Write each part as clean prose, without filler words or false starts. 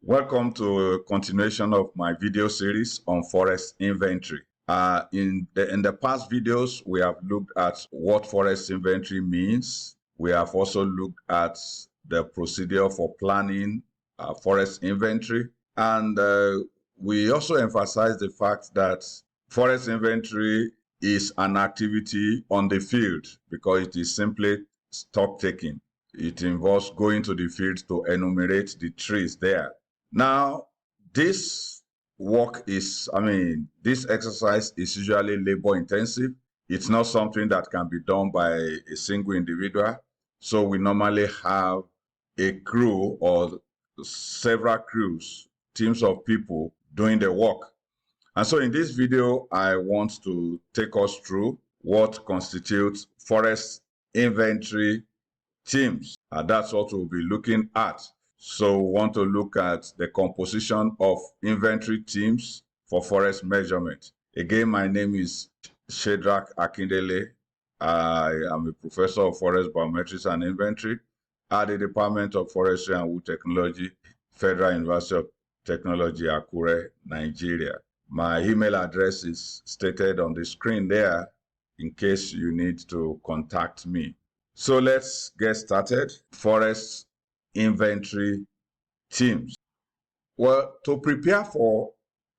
Welcome to a continuation of my video series on forest inventory. In the past videos, we have looked at what forest inventory means. We have also looked at the procedure for planning forest inventory. And we also emphasize the fact that forest inventory is an activity on the field because it is simply stock taking. It involves going to the field to enumerate the trees there. Now, this this exercise is usually labor intensive. It's not something that can be done by a single individual. So we normally have a crew or several crews, teams of people doing the work. And so in this video, I want to take us through what constitutes forest inventory teams. And that's what we'll be looking at. So we want to look at the composition of inventory teams for forest measurement. Again, my name is Shedrack Akindele. I am a professor of forest biometrics and inventory at the Department of Forestry and Wood Technology, Federal University of Technology, Akure, Nigeria. My email address is stated on the screen there in case you need to contact me. So let's get started. Forest inventory teams. Well, to prepare for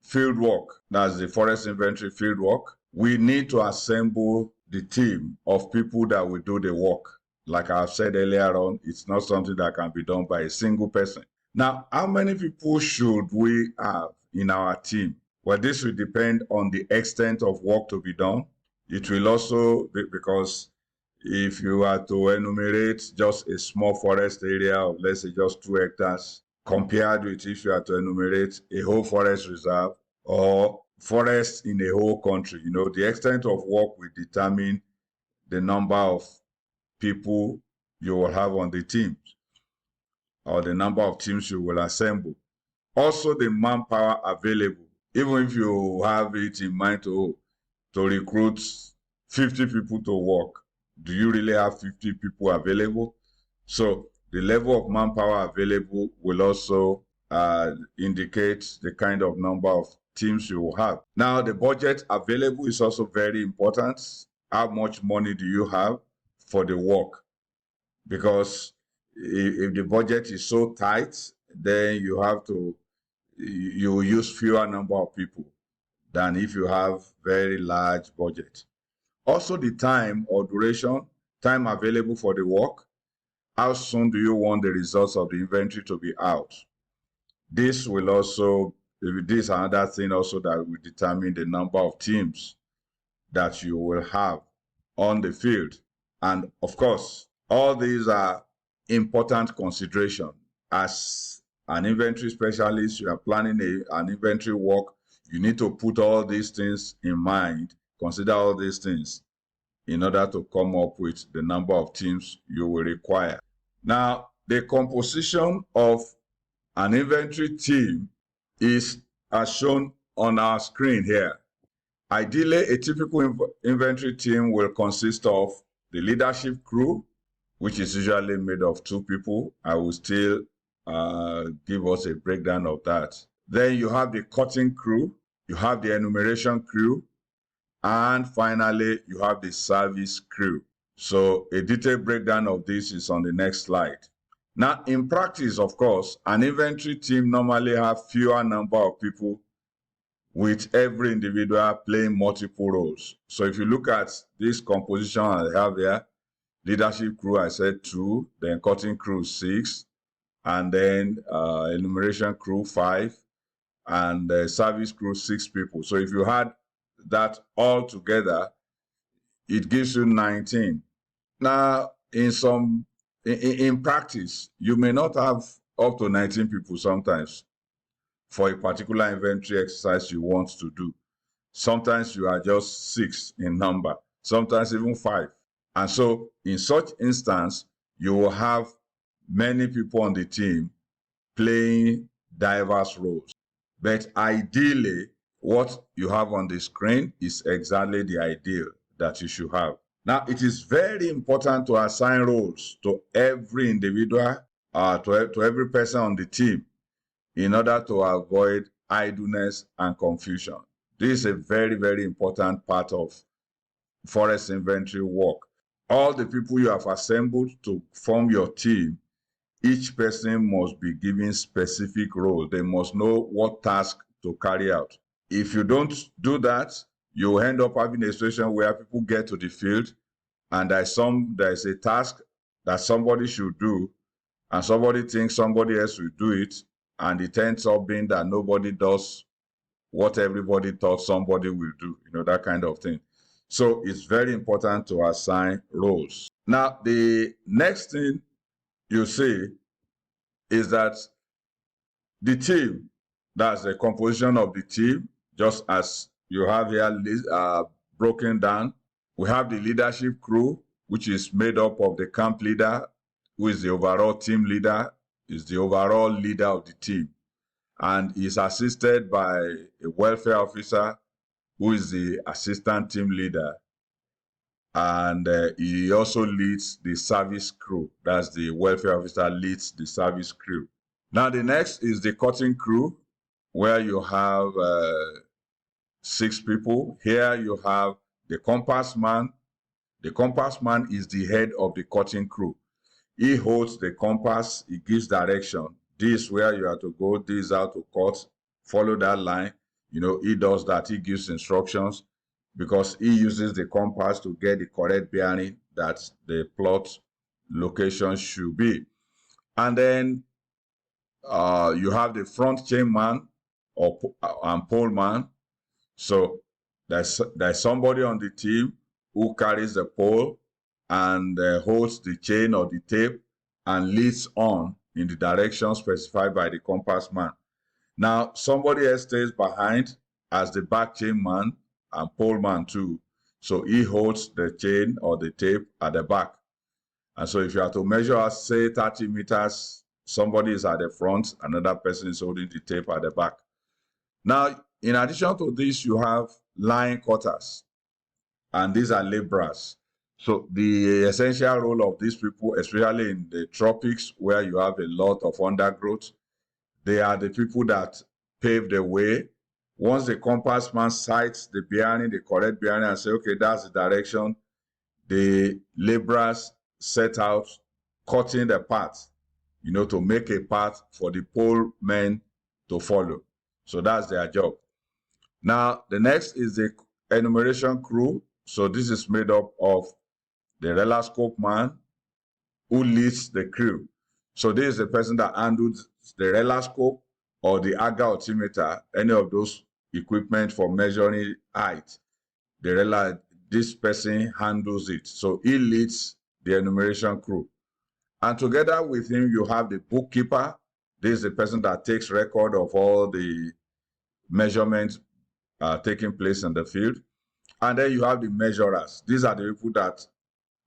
field work, that's the forest inventory field work, we need to assemble the team of people that will do the work. Like I've said earlier on, it's not something that can be done by a single person. Now, how many people should we have in our team? Well, this will depend on the extent of work to be done. It will also be because if you are to enumerate just a small forest area of, let's say, just 2 hectares, compared with if you are to enumerate a whole forest reserve or forest in a whole country, the extent of work will determine the number of people you will have on the teams or the number of teams you will assemble. Also, the manpower available. Even if you have it in mind to recruit 50 people to work, do you really have 50 people available? So the level of manpower available will also indicate the kind of number of teams you will have. Now, the budget available is also very important. How much money do you have for the work? Because if the budget is so tight, then you use fewer number of people than if you have very large budget. Also, the time or duration, time available for the work. How soon do you want the results of the inventory to be out? This is another thing also that will determine the number of teams that you will have on the field. And of course, all these are important considerations. As an inventory specialist, you are planning an inventory work, you need to put all these things in mind. Consider all these things in order to come up with the number of teams you will require. Now, the composition of an inventory team is as shown on our screen here. Ideally, a typical inventory team will consist of the leadership crew, which is usually made of 2 people. I will still give us a breakdown of that. Then you have the cutting crew, you have the enumeration crew, and finally, you have the service crew. So a detailed breakdown of this is on the next slide. Now, in practice, of course, an inventory team normally have fewer number of people with every individual playing multiple roles. So if you look at this composition I have here, leadership crew, I said 2, then cutting crew 6, and then enumeration crew 5, and service crew 6 people. So if you had that all together, it gives you 19. Now, in practice, you may not have up to 19 people sometimes for a particular inventory exercise you want to do. Sometimes you are just 6 in number, sometimes even 5. And so in such instance, you will have many people on the team playing diverse roles. But ideally, what you have on the screen is exactly the ideal that you should have. Now, it is very important to assign roles to every individual, to every person on the team in order to avoid idleness and confusion. This is a very, very important part of forest inventory work. All the people you have assembled to form your team, each person must be given specific role. They must know what task to carry out. If you don't do that, you will end up having a situation where people get to the field and there's a task that somebody should do, and somebody thinks somebody else will do it, and it ends up being that nobody does what everybody thought somebody will do, that kind of thing. So it's very important to assign roles. Now, the next thing you see is that the team, that's the composition of the team, just as you have here broken down. We have the leadership crew, which is made up of the camp leader, who is the overall team leader, is the overall leader of the team, and is assisted by a welfare officer, who is the assistant team leader, and he also leads the service crew. That's the welfare officer leads the service crew. Now, the next is the cutting crew, where you have 6 people. Here you have the compass man. The compass man is the head of the cutting crew. He holds the compass, he gives direction. This is where you have to go, this is how to cut, follow that line. He does that, he gives instructions, because he uses the compass to get the correct bearing that the plot location should be. And then you have the front chain man and pole man. So there's somebody on the team who carries the pole and holds the chain or the tape and leads on in the direction specified by the compass man. Now, somebody else stays behind as the back chain man and pole man too. So he holds the chain or the tape at the back. And so if you have to measure, say, 30 meters, somebody is at the front, another person is holding the tape at the back. Now, in addition to this, you have line cutters, and these are laborers. So the essential role of these people, especially in the tropics where you have a lot of undergrowth, they are the people that pave the way. Once the compass man sights the bearing, the correct bearing, and say, okay, that's the direction, the laborers set out cutting the path, to make a path for the pole men to follow. So that's their job. Now, the next is the enumeration crew. So this is made up of the reloscope man, who leads the crew. So this is the person that handles the reloscope or the AGA altimeter, any of those equipment for measuring height. This person handles it. So he leads the enumeration crew. And together with him, you have the bookkeeper. This is the person that takes record of all the measurements taking place in the field. And then you have the measurers. These are the people that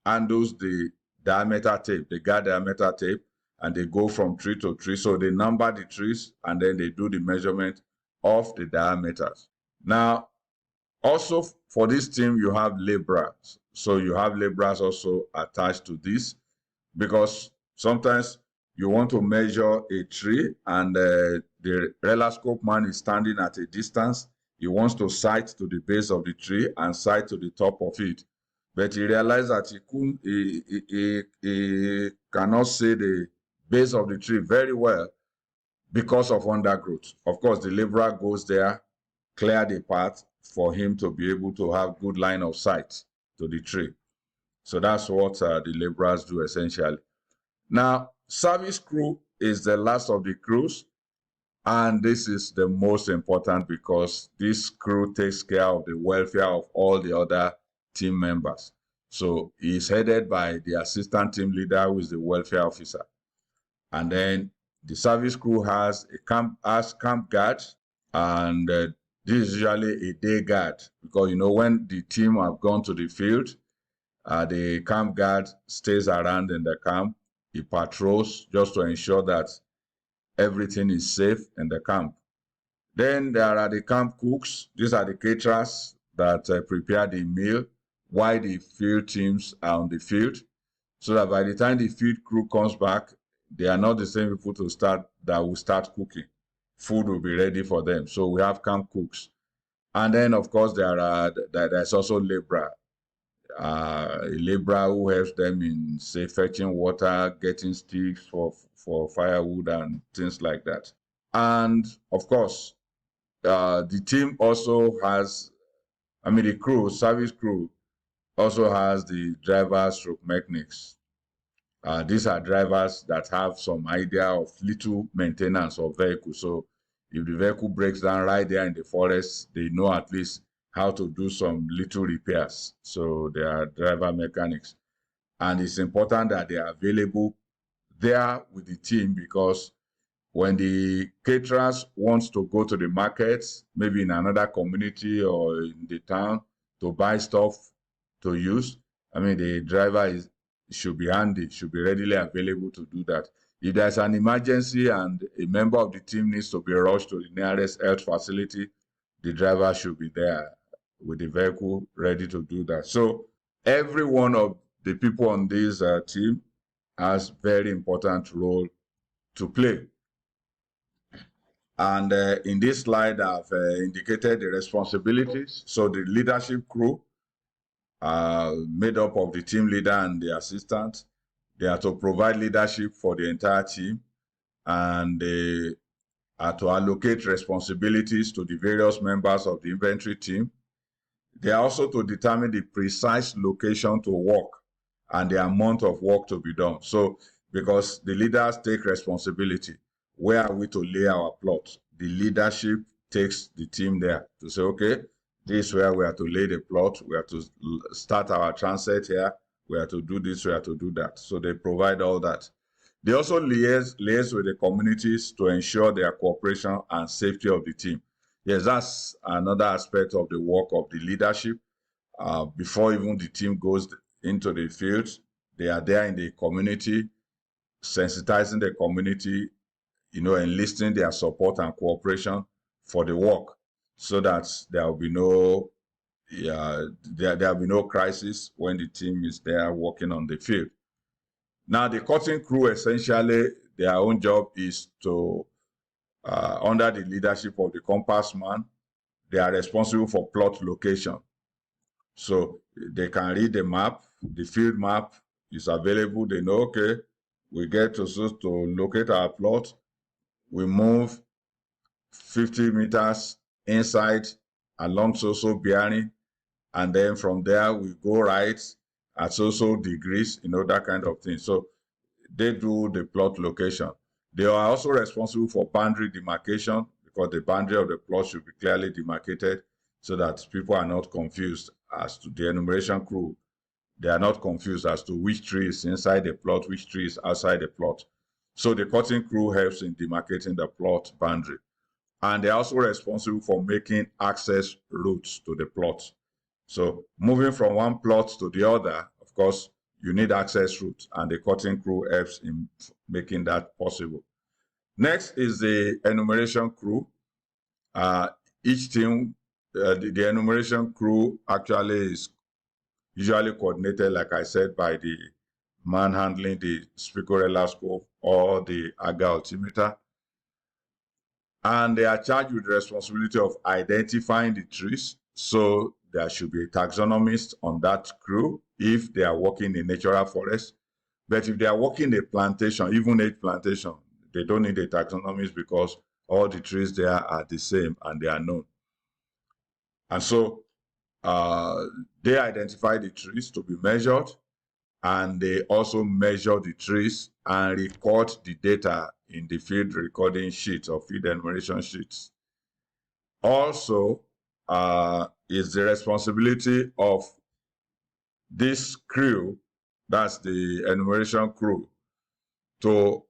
handles the diameter tape, the guide diameter tape, and they go from tree to tree. So they number the trees and then they do the measurement of the diameters. Now, also for this team, you have laborers. So you have laborers also attached to this, because sometimes you want to measure a tree and the reloscope man is standing at a distance. He wants to sight to the base of the tree and sight to the top of it. But he realized that he cannot see the base of the tree very well because of undergrowth. Of course, the laborer goes there, clear the path for him to be able to have good line of sight to the tree. So that's what the laborers do essentially. Now, service crew is the last of the crews, and this is the most important because this crew takes care of the welfare of all the other team members. So he's headed by the assistant team leader, who is the welfare officer. And then the service crew has camp guard, and this is usually a day guard, because when the team have gone to the field, the camp guard stays around in the camp. He patrols just to ensure that everything is safe in the camp. Then there are the camp cooks. These are the caterers that prepare the meal while the field teams are on the field, so that by the time the field crew comes back, they are not the same people that will start cooking. food will be ready for them. So we have camp cooks. And then, of course, there's also laborer. A laborer who helps them in, say, fetching water, getting sticks for firewood and things like that. And of course, the team also has, the crew, service crew, also has the drivers stroke mechanics. These are drivers that have some idea of little maintenance of vehicles. So if the vehicle breaks down right there in the forest, they know at least how to do some little repairs. So they are driver mechanics. And it's important that they are available there with the team, because when the caterers wants to go to the markets, maybe in another community or in the town, to buy stuff to use, the driver should be handy, should be readily available to do that. If there's an emergency and a member of the team needs to be rushed to the nearest health facility, the driver should be there with the vehicle ready to do that. So every one of the people on this team has very important role to play. And in this slide, I've indicated the responsibilities. So the leadership crew, made up of the team leader and the assistant, they are to provide leadership for the entire team, and they are to allocate responsibilities to the various members of the inventory team. They are also to determine the precise location to work and the amount of work to be done. So, because the leaders take responsibility, where are we to lay our plot? The leadership takes the team there to say, okay, this is where we are to lay the plot, we are to start our transit here, we are to do this, we are to do that. So they provide all that. They also liaise with the communities to ensure their cooperation and safety of the team. Yes, that's another aspect of the work of the leadership. Before even the team goes into the field, they are there in the community, sensitizing the community, enlisting their support and cooperation for the work, so that there will be no crisis when the team is there working on the field. Now, the cutting crew, essentially, their own job is to, under the leadership of the compass man, they are responsible for plot location. So they can read the map, the field map is available. They know, okay, we get to locate our plot. We move 50 meters inside along so bearing, and then from there we go right at so degrees, that kind of thing. So they do the plot location. They are also responsible for boundary demarcation, because the boundary of the plot should be clearly demarcated so that people are not confused as to the enumeration crew. They are not confused as to which tree is inside the plot, which tree is outside the plot. So the cutting crew helps in demarcating the plot boundary. And they're also responsible for making access routes to the plot. So moving from one plot to the other, of course, you need access routes, and the cutting crew helps in making that possible. Next is the enumeration crew. Each team, the enumeration crew actually is usually coordinated, like I said, by the man handling the spicorella scope or the AGA altimeter. And they are charged with the responsibility of identifying the trees. So there should be a taxonomist on that crew if they are working in natural forest. But if they are working a plantation, even a plantation, they don't need a taxonomist, because all the trees there are the same and they are known. And so they identify the trees to be measured, and they also measure the trees and record the data in the field recording sheets or field enumeration sheets. Also, is the responsibility of this crew, that's the enumeration crew, to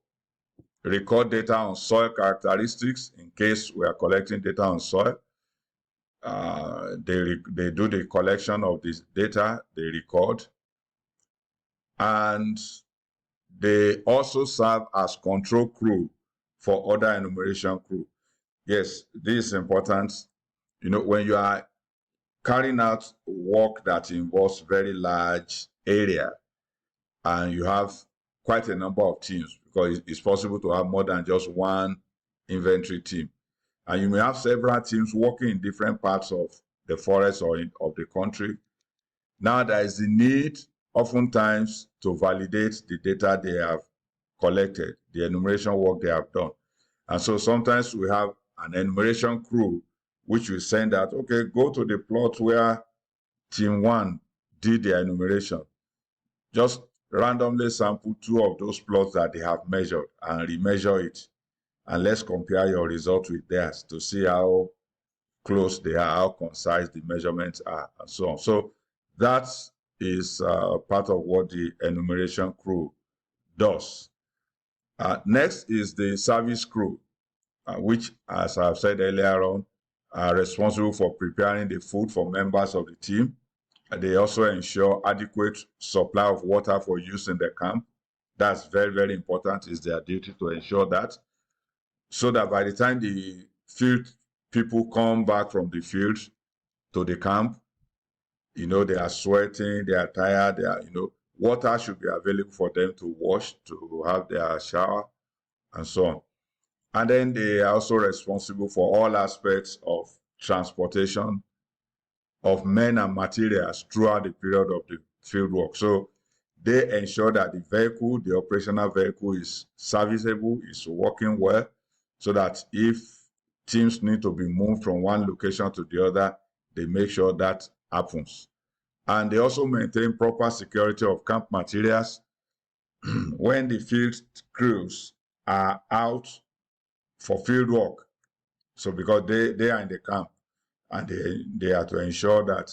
record data on soil characteristics in case we are collecting data on soil. They do the collection of this data, they record, and they also serve as control crew for other enumeration crew. Yes, this is important. When you are carrying out work that involves very large area, and you have quite a number of teams, because it's possible to have more than just one inventory team. And you may have several teams working in different parts of the forest or of the country. Now there is the need oftentimes to validate the data they have collected, the enumeration work they have done. And so sometimes we have an enumeration crew which will send out, okay, go to the plot where team one did the enumeration. Just randomly sample 2 of those plots that they have measured and remeasure it. And let's compare your result with theirs to see how close they are, how concise the measurements are, and so on. So that is part of what the enumeration crew does. Next is the service crew, which, as I've said earlier on, are responsible for preparing the food for members of the team. They also ensure adequate supply of water for use in the camp. That's very, very important. It's their duty to ensure that, so that by the time the field people come back from the field to the camp, they are sweating, they are tired, water should be available for them to wash, to have their shower, and so on. And then they are also responsible for all aspects of transportation of men and materials throughout the period of the field work. So they ensure that the vehicle, the operational vehicle, is serviceable, is working well, so that if teams need to be moved from one location to the other, they make sure that happens. And they also maintain proper security of camp materials when the field crews are out for field work. So because they are in the camp, and they are to ensure that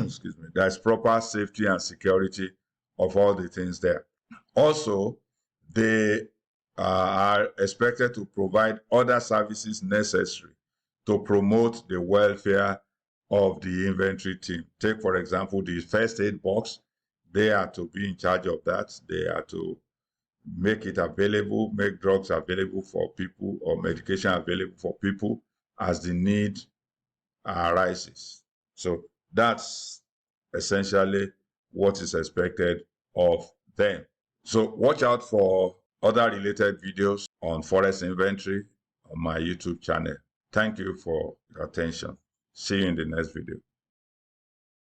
excuse me, there's proper safety and security of all the things there. Also, they are expected to provide other services necessary to promote the welfare of the inventory team. Take, for example, the first aid box. They are to be in charge of that. They are to make it available, make drugs available for people or medication available for people as the need arises. So that's essentially what is expected of them. So watch out for other related videos on forest inventory on my YouTube channel. Thank you for your attention. See you in the next video.